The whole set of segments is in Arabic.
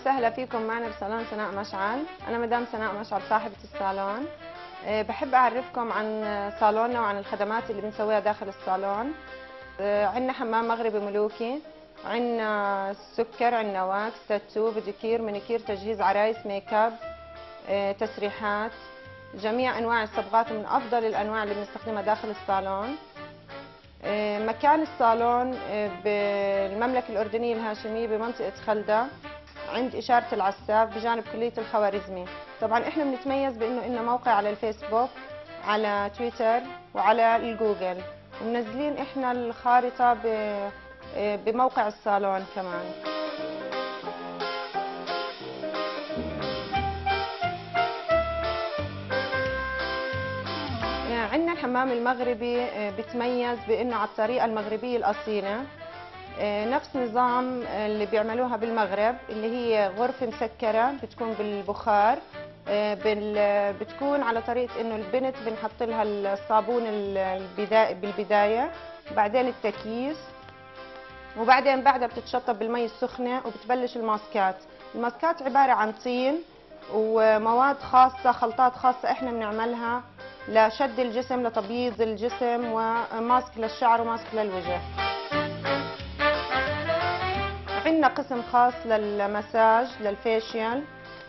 وسهلا فيكم معنا بصالون سناء مشعل. أنا مدام سناء مشعل صاحبة الصالون. بحب أعرفكم عن صالوننا وعن الخدمات اللي بنسويها داخل الصالون. عندنا حمام مغربي ملوكي، عندنا سكر، عندنا واكس، تاتو، بديكير، مانيكير، تجهيز عرايس، ميك اب، تسريحات، جميع أنواع الصبغات من أفضل الأنواع اللي بنستخدمها داخل الصالون. مكان الصالون بالمملكة الأردنية الهاشمية بمنطقة خلدة عند إشارة العساف بجانب كلية الخوارزمي. طبعا احنا بنتميز بأنه لنا موقع على الفيسبوك، على تويتر، وعلى الجوجل، ومنزلين احنا الخارطة بموقع الصالون كمان. عندنا الحمام المغربي بتميز بأنه على الطريقة المغربية الأصيلة، نفس نظام اللي بيعملوها بالمغرب، اللي هي غرفة مسكرة بتكون بالبخار، بتكون على طريقة انه البنت بنحط لها الصابون بالبداية، بعدين التكييف، وبعدين بعدها بتتشطب بالمي السخنة وبتبلش الماسكات. الماسكات عبارة عن طين ومواد خاصة، خلطات خاصة احنا بنعملها لشد الجسم، لتبييض الجسم، وماسك للشعر وماسك للوجه. عندنا قسم خاص للمساج، للفيشيال،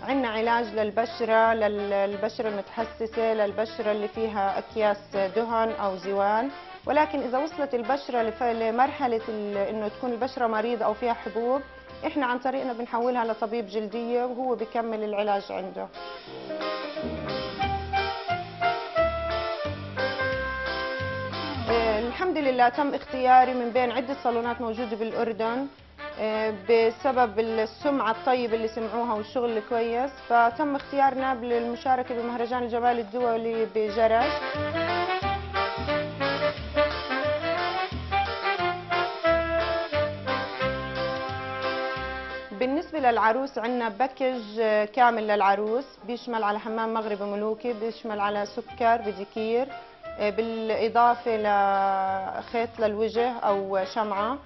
عندنا علاج للبشرة، للبشرة المتحسسة، للبشرة اللي فيها أكياس دهن أو زوال. ولكن إذا وصلت البشرة لمرحلة إنه تكون البشرة مريضة أو فيها حبوب، إحنا عن طريقنا بنحولها لطبيب جلدية وهو بيكمل العلاج عنده. الحمد لله تم اختياري من بين عدة صالونات موجودة بالأردن بسبب السمعة الطيبة اللي سمعوها والشغل الكويس، فتم اختيارنا للمشاركة بمهرجان الجمال الدولي بجرش. بالنسبة للعروس عندنا باكج كامل للعروس، بيشمل على حمام مغربي ملوكي، بيشمل على سكر، بديكير، بالإضافة لخيط للوجه أو شمعة،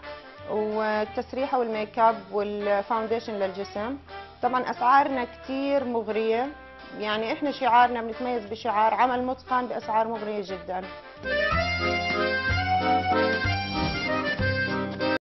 والتسريحة والميك اب والفاونديشن للجسم. طبعا أسعارنا كتير مغرية، يعني إحنا شعارنا بنتميز بشعار عمل متقن بأسعار مغرية جدا.